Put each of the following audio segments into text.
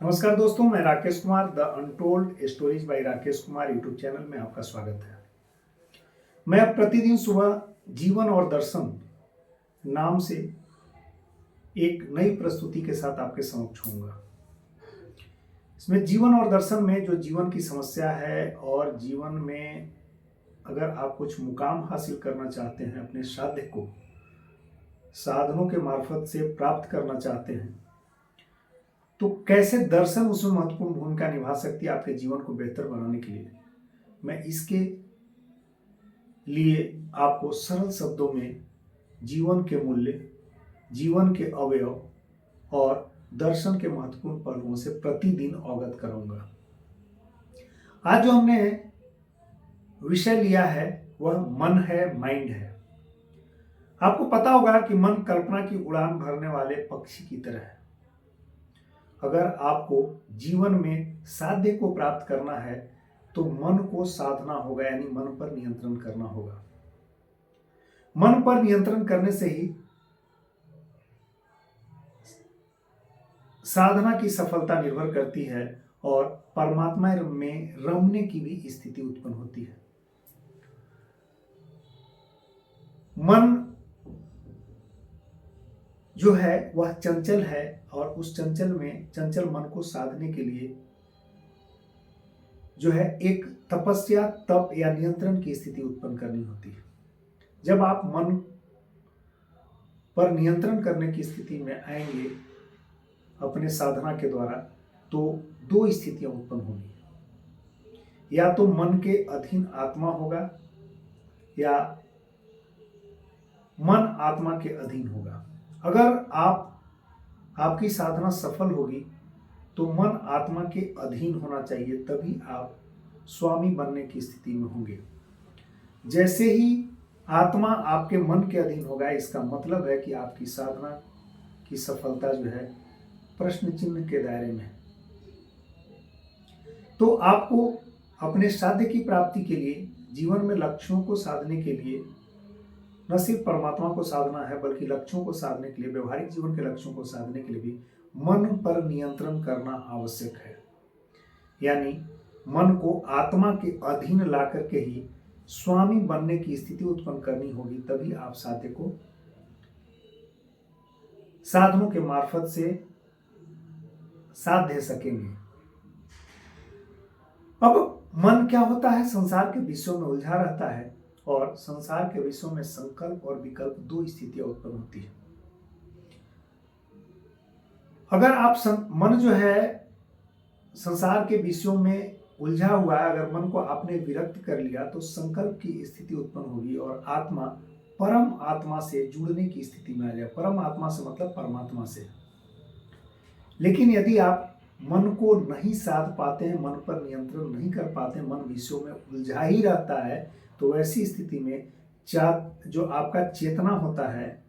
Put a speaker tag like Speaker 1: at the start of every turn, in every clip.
Speaker 1: नमस्कार दोस्तों, मैं Rakesh Kumar the untold stories bye Rakesh Kumar YouTube channel में आपका स्वागत है। मैं अब प्रतिदिन सुबह जीवन और दर्शन नाम से एक नई प्रस्तुति के साथ आपके समक्ष होऊंगा। इसमें जीवन और दर्शन में जो जीवन की समस्या है और जीवन में अगर आप कुछ मुकाम हासिल करना चाहते हैं, अपने साध्य को साधनों के मार्फत से प्राप्त करना चाहते हैं, तो कैसे दर्शन उसमें महत्वपूर्ण भूमिका निभा सकती है आपके जीवन को बेहतर बनाने के लिए। मैं इसके लिए आपको सरल शब्दों में जीवन के मूल्य, जीवन के अवयव और दर्शन के महत्वपूर्ण पहलुओं से प्रतिदिन अवगत कराऊंगा। आज जो हमने विषय लिया है वह मन है, माइंड है। आपको पता होगा कि मन कल्पना की उड़ान भरने वाले पक्षी की तरह है। अगर आपको जीवन में साध्य को प्राप्त करना है तो मन को साधना होगा, यानी मन पर नियंत्रण करना होगा। मन पर नियंत्रण करने से ही साधना की सफलता निर्भर करती है और परमात्मा में रमने की भी स्थिति उत्पन्न होती है। मन जो है वह चंचल है और उस चंचल मन को साधने के लिए जो है एक तपस्या, तप या नियंत्रण की स्थिति उत्पन्न करनी होती है। जब आप मन पर नियंत्रण करने की स्थिति में आएंगे अपने साधना के द्वारा, तो दो स्थितियां उत्पन्न होंगी। या तो मन के अधीन आत्मा होगा या मन आत्मा के अधीन होगा। अगर आपकी साधना सफल होगी तो मन आत्मा के अधीन होना चाहिए, तभी आप स्वामी बनने की स्थिति में होंगे। जैसे ही आत्मा आपके मन के अधीन होगा, इसका मतलब है कि आपकी साधना की सफलता जो है प्रश्न चिन्ह के दायरे में है। तो आपको अपने साध्य की प्राप्ति के लिए, जीवन में लक्ष्यों को साधने के लिए न सिर्फ परमात्मा को साधना है, बल्कि लक्ष्यों को साधने के लिए, व्यवहारिक जीवन के लक्ष्यों को साधने के लिए भी मन पर नियंत्रण करना आवश्यक है। यानी मन को आत्मा के अधीन ला करके ही स्वामी बनने की स्थिति उत्पन्न करनी होगी, तभी आप साध्य को साधनों के मार्फत से साध सकेंगे। अब मन क्या होता है? संसार के विषयों में उलझा रहता है और संसार के विषयों में संकल्प और विकल्प दो स्थितियां उत्पन्न होती है। अगर आप मन जो है संसार के विषयों में उलझा हुआ है, अगर मन को आपने विरक्त कर लिया तो संकल्प की स्थिति उत्पन्न होगी और आत्मा परम आत्मा से जुड़ने की स्थिति में आ जाए। परम आत्मा से मतलब परमात्मा से। लेकिन यदि आप मन को नहीं साध पाते हैं, मन पर नियंत्रण नहीं कर पाते, मन विषयों में उलझा ही रहता है, तो ऐसी स्थिति में जो आपका चेतना होता है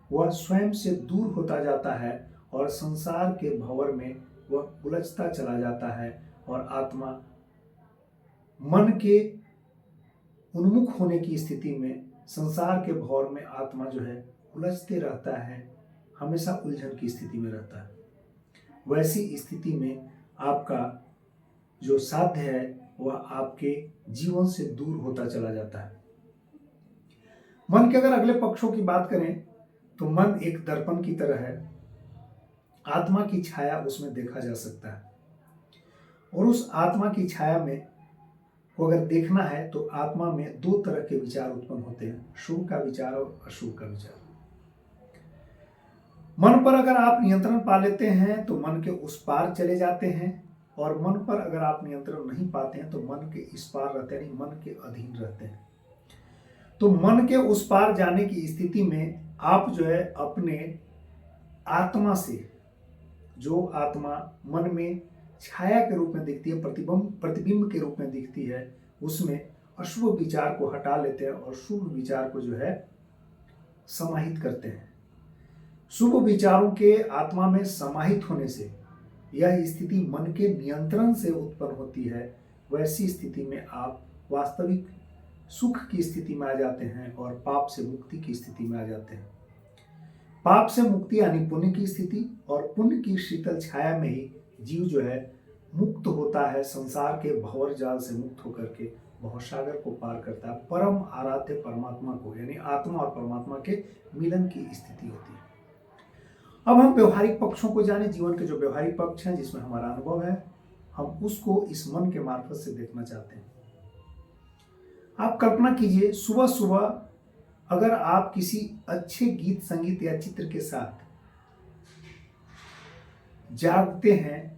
Speaker 1: वह स्वयं से दूर होता जाता है और संसार के भंवर में वह उलझता चला जाता है और आत्मा मन के उन्मुख होने की स्थिति में, संसार के भंवर में आत्मा जो है उलझते रहता है, हमेशा उलझन की स्थिति में रहता है। वैसी स्थिति में आपका जो साध्य है वह आपके जीवन से दूर होता चला जाता है। मन के अगर अगले पक्षों की बात करें तो मन एक दर्पण की तरह है। आत्मा की छाया उसमें देखा जा सकता है और उस आत्मा की छाया में को अगर देखना है तो आत्मा में दो तरह के विचार उत्पन्न होते हैं, शुभ का विचार और अशुभ का विचार। मन पर अगर आप नियंत्रण पा लेते हैं तो मन के उस पार चले जाते हैं, और मन पर अगर आप नियंत्रण नहीं पाते हैं तो मन के इस पार रहते हैं, मन के अधीन रहते हैं। तो मन के उस पार जाने की स्थिति में आप जो है अपने आत्मा से, जो आत्मा मन में छाया के रूप में दिखती है, प्रतिबिंब के रूप में दिखती है, उसमें अशुभ विचार को हटा लेते हैं और शुभ विचार को जो है समाहित करते हैं। शुभ विचारों के आत्मा में समाहित होने से यह स्थिति मन के नियंत्रण से उत्पन्न होती है। वैसी स्थिति में आप वास्तविक सुख की स्थिति में आ जाते हैं और पाप से मुक्ति की स्थिति में आ जाते हैं। पाप से मुक्ति यानी पुण्य की स्थिति, और पुण्य की शीतल छाया में ही जीव जो है मुक्त होता है, संसार के भंवर जाल से मुक्त होकर के भवसागर को पार करता है, परम आराध्य परमात्मा को, यानी आत्मा और परमात्मा के मिलन की स्थिति होती है। अब हम व्यवहारिक पक्षों को जाने, जीवन के जो व्यवहारिक पक्ष हैं जिसमें हमारा अनुभव है, हम उसको इस मन के मार्फत से देखना चाहते हैं। आप कल्पना कीजिए, सुबह सुबह अगर आप किसी अच्छे गीत संगीत या चित्र के साथ जागते हैं,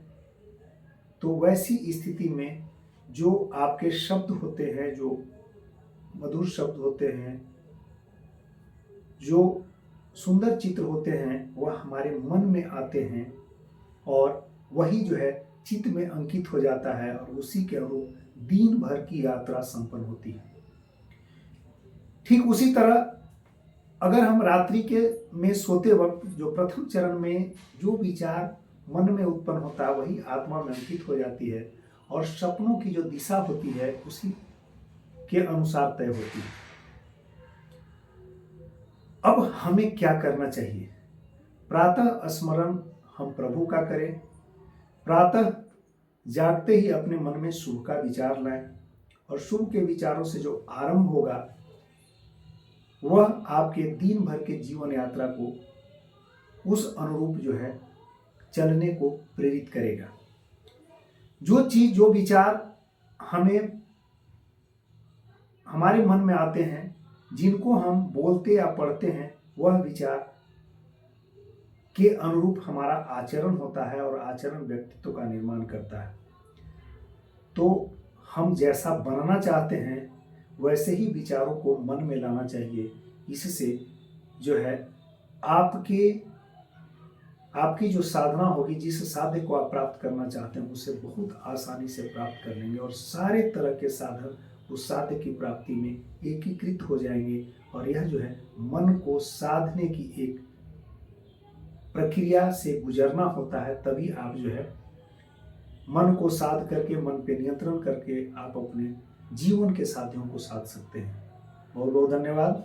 Speaker 1: तो वैसी स्थिति में जो आपके शब्द होते हैं, जो मधुर शब्द होते हैं, जो सुंदर चित्र होते हैं, वह हमारे मन में आते हैं और वही जो है चित्त में अंकित हो जाता है और उसी के अनुरूप दिन भर की यात्रा संपन्न होती है। ठीक उसी तरह अगर हम रात्रि के में सोते वक्त जो प्रथम चरण में जो विचार मन में उत्पन्न होता है वही आत्मा में अंकित हो जाती है और सपनों की जो दिशा होती है उसी के अनुसार तय होती है। अब हमें क्या करना चाहिए? प्रातः स्मरण हम प्रभु का करें, प्रातः जागते ही अपने मन में शुभ का विचार लाएं और शुभ के विचारों से जो आरंभ होगा वह आपके दिन भर के जीवन यात्रा को उस अनुरूप जो है चलने को प्रेरित करेगा। जो चीज जो विचार हमें हमारे मन में आते हैं, जिनको हम बोलते या पढ़ते हैं, वह विचार के अनुरूप हमारा आचरण होता है और आचरण व्यक्तित्व का निर्माण करता है। तो हम जैसा बनना चाहते हैं वैसे ही विचारों को मन में लाना चाहिए। इससे जो है आपकी जो साधना होगी, जिस साध्य को आप प्राप्त करना चाहते हैं उसे बहुत आसानी से प्राप्त कर लेंगे और सारे तरह के साधन उस साध्य की प्राप्ति में एकीकृत हो जाएंगे। और यह जो है मन को साधने की एक प्रक्रिया से गुजरना होता है, तभी आप जो है मन को साध करके, मन पे नियंत्रण करके आप अपने जीवन के साथियों को साध सकते हैं। बहुत बहुत धन्यवाद।